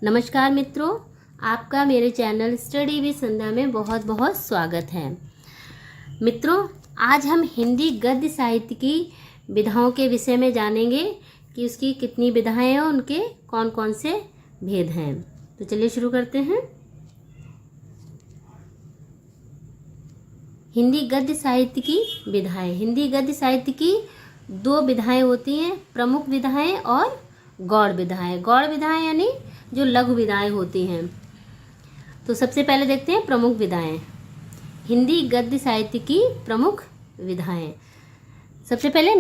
नमस्कार मित्रों, आपका मेरे चैनल स्टडी विद संध्या में बहुत बहुत स्वागत है। मित्रों, आज हम हिंदी गद्य साहित्य की विधाओं के विषय में जानेंगे कि उसकी कितनी विधाएं हैं, उनके कौन कौन से भेद हैं। तो चलिए शुरू करते हैं। हिंदी गद्य साहित्य की विधाएं। हिंदी गद्य साहित्य की दो विधाएं होती हैं, प्रमुख विधाएं और गौड़ विधाएं। गौड़ विधाएं यानी जो लघु विधाएं होती हैं। तो सबसे पहले देखते हैं प्रमुख विधाएं। हिंदी गद्य साहित्य की प्रमुख विधाएं। सबसे पहले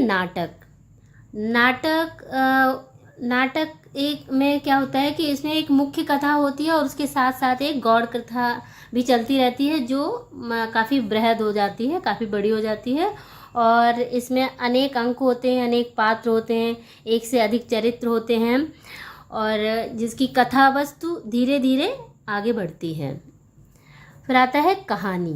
नाटक एक में क्या होता है कि इसमें एक मुख्य कथा होती है और उसके साथ साथ एक गौड़ कथा भी चलती रहती है, जो काफ़ी बृहद हो जाती है, काफ़ी बड़ी हो जाती है। और इसमें अनेक अंक होते हैं, अनेक पात्र होते हैं, एक से अधिक चरित्र होते हैं और जिसकी कथा वस्तु धीरे धीरे आगे बढ़ती है। फिर आता है कहानी।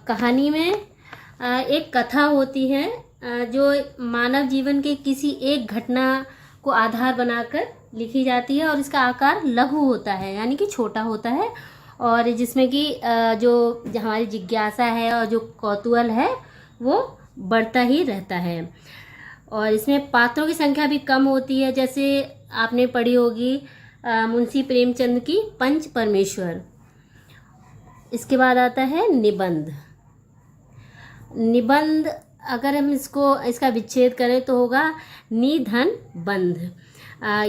कहानी में एक कथा होती है जो मानव जीवन के किसी एक घटना को आधार बनाकर लिखी जाती है और इसका आकार लघु होता है, यानी कि छोटा होता है, और जिसमें कि जो हमारी जिज्ञासा है और जो कौतूहल है वो बढ़ता ही रहता है। और इसमें पात्रों की संख्या भी कम होती है, जैसे आपने पढ़ी होगी मुंशी प्रेमचंद की पंच परमेश्वर। इसके बाद आता है निबंध। निबंध अगर हम इसका विच्छेद करें तो होगा निधन बंध।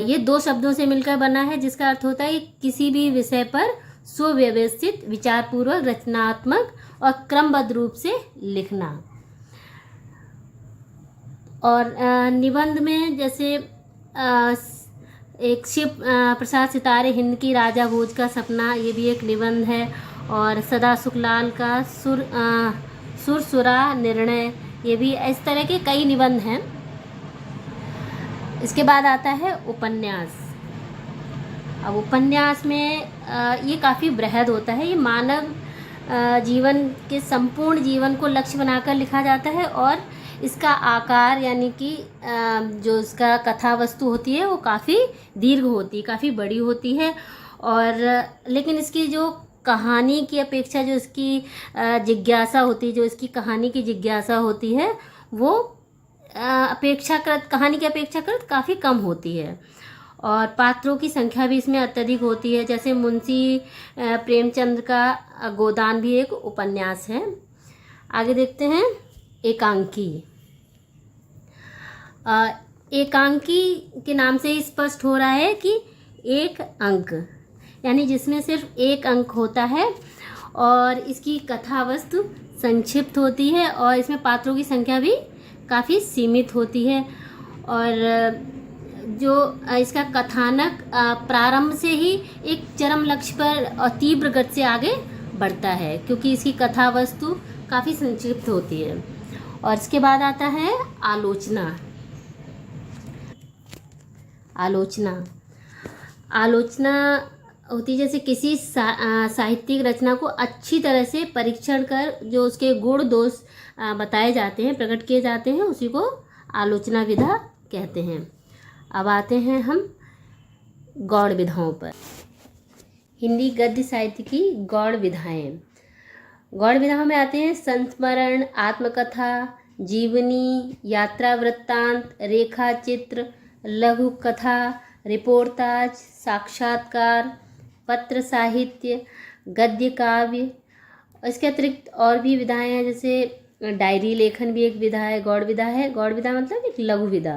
ये दो शब्दों से मिलकर बना है, जिसका अर्थ होता है किसी भी विषय पर सुव्यवस्थित, विचारपूर्वक, रचनात्मक और क्रमबद्ध रूप से लिखना। और निबंध में जैसे एक शिव प्रसाद सितारे हिंद की राजा भोज का सपना, ये भी एक निबंध है। और सदा सुखलाल का सुरसुरा निर्णय, ये भी। इस तरह के कई निबंध हैं। इसके बाद आता है उपन्यास। अब उपन्यास में ये काफ़ी बृहद होता है। ये मानव जीवन के संपूर्ण जीवन को लक्ष्य बनाकर लिखा जाता है और इसका आकार यानी कि जो इसका कथा वस्तु होती है वो काफ़ी दीर्घ होती है, काफ़ी बड़ी होती है। और लेकिन इसकी जो कहानी की अपेक्षा जो इसकी जिज्ञासा होती है, जो इसकी कहानी की जिज्ञासा होती है, वो कहानी की अपेक्षाकृत काफ़ी कम होती है। और पात्रों की संख्या भी इसमें अत्यधिक होती है, जैसे मुंशी प्रेमचंद का गोदान भी एक उपन्यास है। आगे देखते हैं एकांकी। एकांकी के नाम से ही स्पष्ट हो रहा है कि एक अंक, यानी जिसमें सिर्फ एक अंक होता है और इसकी कथा वस्तु संक्षिप्त होती है और इसमें पात्रों की संख्या भी काफ़ी सीमित होती है। और जो इसका कथानक प्रारंभ से ही एक चरम लक्ष्य पर और तीव्र गति से आगे बढ़ता है, क्योंकि इसकी कथा वस्तु काफ़ी संक्षिप्त होती है। और इसके बाद आता है आलोचना। आलोचना होती है जैसे किसी साहित्यिक रचना को अच्छी तरह से परीक्षण कर जो उसके गुण दोष बताए जाते हैं, प्रकट किए जाते हैं, उसी को आलोचना विधा कहते हैं। अब आते हैं हम गौड़ विधाओं पर। हिंदी गद्य साहित्य की गौड़ विधाएं। गौड़ विधाओं में आते हैं संस्मरण, आत्मकथा, जीवनी, यात्रा वृत्तांत, रेखा चित्र, लघु कथा, रिपोर्टाज, साक्षात्कार, पत्र साहित्य, गद्य काव्य। इसके अतिरिक्त और भी विधाएं हैं, जैसे डायरी लेखन भी एक विधा है, गौड़ विधा है। गौड़ विधा मतलब एक लघु विधा।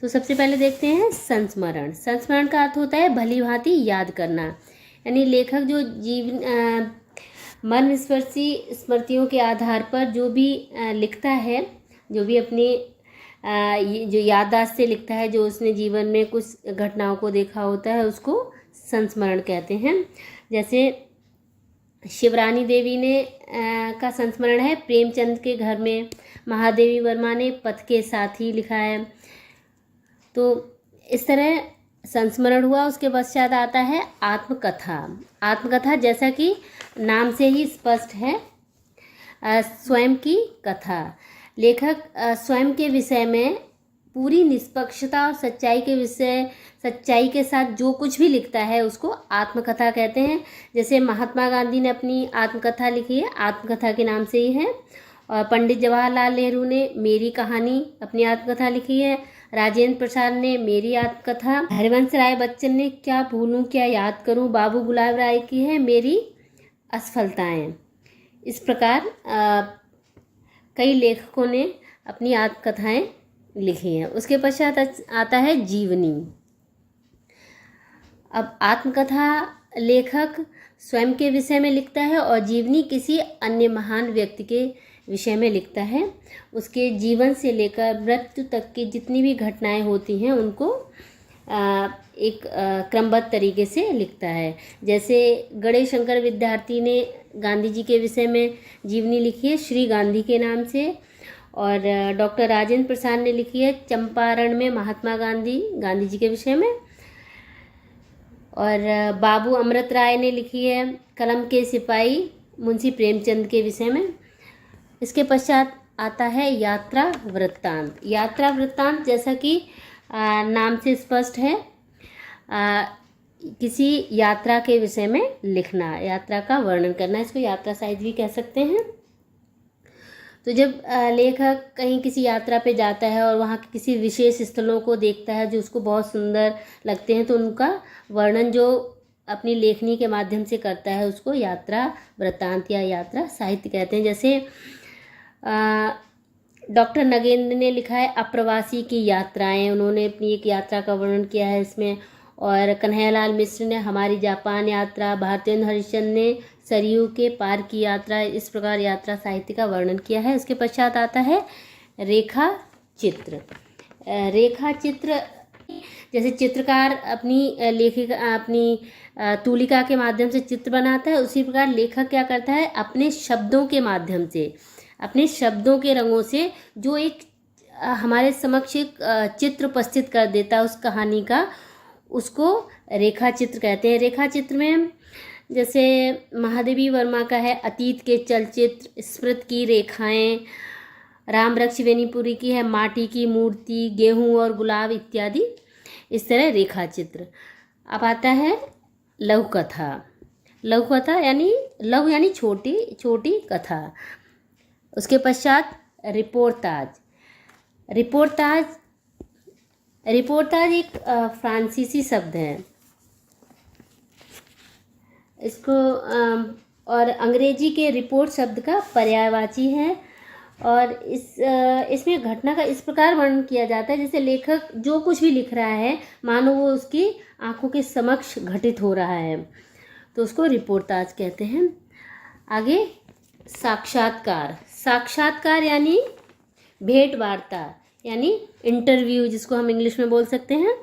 तो सबसे पहले देखते हैं संस्मरण। संस्मरण का अर्थ होता है भली भांति याद करना, यानी लेखक जो मन स्पर्शी स्मृतियों के आधार पर जो भी लिखता है, जो भी अपनी जो याददाश्त से लिखता है, जो उसने जीवन में कुछ घटनाओं को देखा होता है, उसको संस्मरण कहते हैं। जैसे शिवरानी देवी ने का संस्मरण है प्रेमचंद के घर में। महादेवी वर्मा ने पथ के साथी लिखा है। तो इस तरह संस्मरण हुआ। उसके पश्चात आता है आत्मकथा। आत्मकथा जैसा कि नाम से ही स्पष्ट है, स्वयं की कथा। लेखक स्वयं के विषय में पूरी निष्पक्षता और सच्चाई के साथ जो कुछ भी लिखता है उसको आत्मकथा कहते हैं। जैसे महात्मा गांधी ने अपनी आत्मकथा लिखी है, आत्मकथा के नाम से ही है। और पंडित जवाहरलाल नेहरू ने मेरी कहानी अपनी आत्मकथा लिखी है। राजेंद्र प्रसाद ने मेरी आत्मकथा। हरिवंश राय बच्चन ने क्या भूलूं क्या याद करूं। बाबू गुलाब राय की है मेरी असफलताएं। इस प्रकार कई लेखकों ने अपनी आत्मकथाएं लिखी हैं। उसके पश्चात आता है जीवनी। अब आत्मकथा लेखक स्वयं के विषय में लिखता है और जीवनी किसी अन्य महान व्यक्ति के विषय में लिखता है। उसके जीवन से लेकर मृत्यु तक की जितनी भी घटनाएं होती हैं उनको एक क्रमबद्ध तरीके से लिखता है। जैसे गणेश शंकर विद्यार्थी ने गांधी जी के विषय में जीवनी लिखी है श्री गांधी के नाम से। और डॉक्टर राजेंद्र प्रसाद ने लिखी है चंपारण में महात्मा गांधी, गांधी जी के विषय में। और बाबू अमृत राय ने लिखी है कलम के सिपाही, मुंशी प्रेमचंद के विषय में। इसके पश्चात आता है यात्रा वृत्तांत। यात्रा वृत्तांत जैसा कि नाम से स्पष्ट है, किसी यात्रा के विषय में लिखना, यात्रा का वर्णन करना, इसको यात्रा साहित्य भी कह सकते हैं। तो जब लेखक कहीं किसी यात्रा पे जाता है और वहाँ के किसी विशेष स्थलों को देखता है जो उसको बहुत सुंदर लगते हैं, तो उनका वर्णन जो अपनी लेखनी के माध्यम से करता है उसको यात्रा वृत्तांत या यात्रा साहित्य कहते हैं। जैसे डॉक्टर नगेंद्र ने लिखा है अप्रवासी की यात्राएं, उन्होंने अपनी एक यात्रा का वर्णन किया है इसमें। और कन्हैयालाल मिश्र ने हमारी जापान यात्रा, भारतेंद्र हरिश्चंद्र ने सरयू के पार की यात्रा, इस प्रकार यात्रा साहित्य का वर्णन किया है। उसके पश्चात आता है रेखा चित्र। रेखा चित्र जैसे चित्रकार अपनी लेखिका अपनी तूलिका के माध्यम से चित्र बनाता है, उसी प्रकार लेखक क्या करता है अपने शब्दों के माध्यम से, अपने शब्दों के रंगों से जो एक हमारे समक्ष एक चित्र उपस्थित कर देता है उस कहानी का, उसको रेखा चित्र कहते हैं। रेखा चित्र में जैसे महादेवी वर्मा का है अतीत के चलचित्र, स्मृति की रेखाएं, रामरक्ष वेनीपुरी की है माटी की मूर्ति, गेहूं और गुलाब इत्यादि, इस तरह रेखा चित्र। अब आता है लघु कथा। लघु कथा यानी लघु यानी छोटी छोटी कथा। उसके पश्चात रिपोर्टाज। रिपोर्टाज एक फ्रांसीसी शब्द है, इसको और अंग्रेजी के रिपोर्ट शब्द का पर्यायवाची है। और इसमें घटना का इस प्रकार वर्णन किया जाता है जैसे लेखक जो कुछ भी लिख रहा है मानो वो उसकी आंखों के समक्ष घटित हो रहा है, तो उसको रिपोर्टाज कहते हैं। आगे साक्षात्कार यानी भेंट वार्ता यानी इंटरव्यू, जिसको हम इंग्लिश में बोल सकते हैं।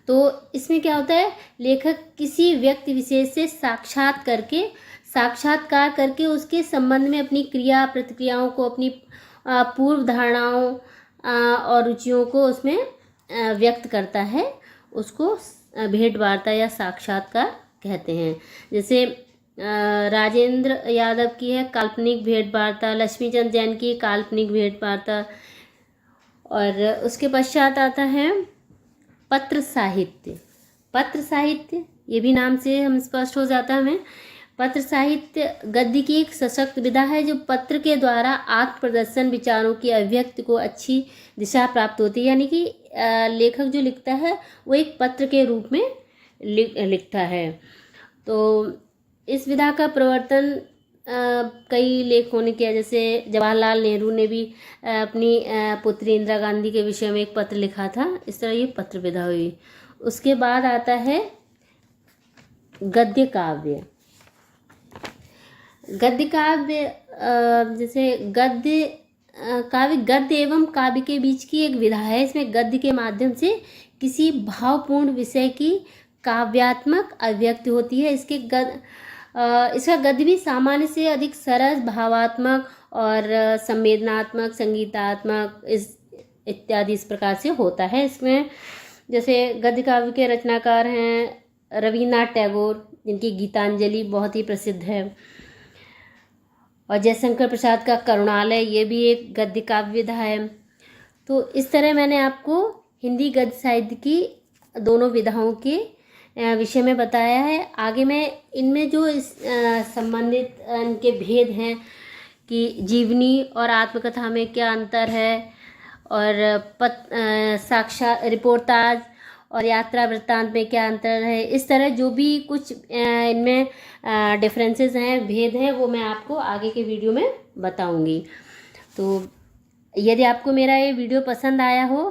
तो इसमें क्या होता है, लेखक किसी व्यक्ति विशेष से साक्षात्कार करके उसके संबंध में अपनी क्रिया प्रतिक्रियाओं को, अपनी पूर्व धारणाओं और रुचियों को उसमें व्यक्त करता है, उसको भेंट वार्ता या साक्षात्कार कहते हैं। जैसे राजेंद्र यादव की है काल्पनिक भेंट वार्ता, लक्ष्मीचंद जैन की काल्पनिक भेंट वार्ता। और उसके पश्चात आता है पत्र साहित्य। पत्र साहित्य ये भी नाम से हम स्पष्ट हो जाता है हमें। पत्र साहित्य गद्य की एक सशक्त विधा है जो पत्र के द्वारा आत्म प्रदर्शन विचारों की अभिव्यक्ति को अच्छी दिशा प्राप्त होती है। यानी कि लेखक जो लिखता है वो एक पत्र के रूप में लिखता है। तो इस विधा का प्रवर्तन कई लेखकों ने किया। जैसे जवाहरलाल नेहरू ने भी अपनी पुत्री इंदिरा गांधी के विषय में एक पत्र लिखा था। इस तरह ये पत्र विधा हुई। उसके बाद आता है गद्य काव्य। गद्य काव्य जैसे गद्य एवं काव्य के बीच की एक विधा है। इसमें गद्य के माध्यम से किसी भावपूर्ण विषय की काव्यात्मक अभिव्यक्ति होती है। इसका गद्य भी सामान्य से अधिक सरस, भावात्मक और संवेदनात्मक, संगीतात्मक इत्यादि इस प्रकार से होता है। इसमें जैसे गद्य काव्य के रचनाकार हैं रविन्द्रनाथ टैगोर, जिनकी गीतांजलि बहुत ही प्रसिद्ध है। और जयशंकर प्रसाद का करुणालय, ये भी एक गद्य काव्य विधा है। तो इस तरह मैंने आपको हिंदी गद्य साहित्य की दोनों विधाओं के विषय में बताया है। आगे मैं इनमें जो इस संबंधित इनके भेद हैं कि जीवनी और आत्मकथा में क्या अंतर है, और साक्षात रिपोर्टाज और यात्रा वृत्तांत में क्या अंतर है, इस तरह जो भी कुछ इनमें डिफरेंसेस हैं, भेद हैं, वो मैं आपको आगे के वीडियो में बताऊंगी। तो यदि आपको मेरा ये वीडियो पसंद आया हो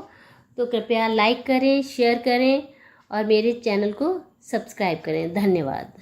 तो कृपया लाइक करें, शेयर करें और मेरे चैनल को सब्सक्राइब करें। धन्यवाद।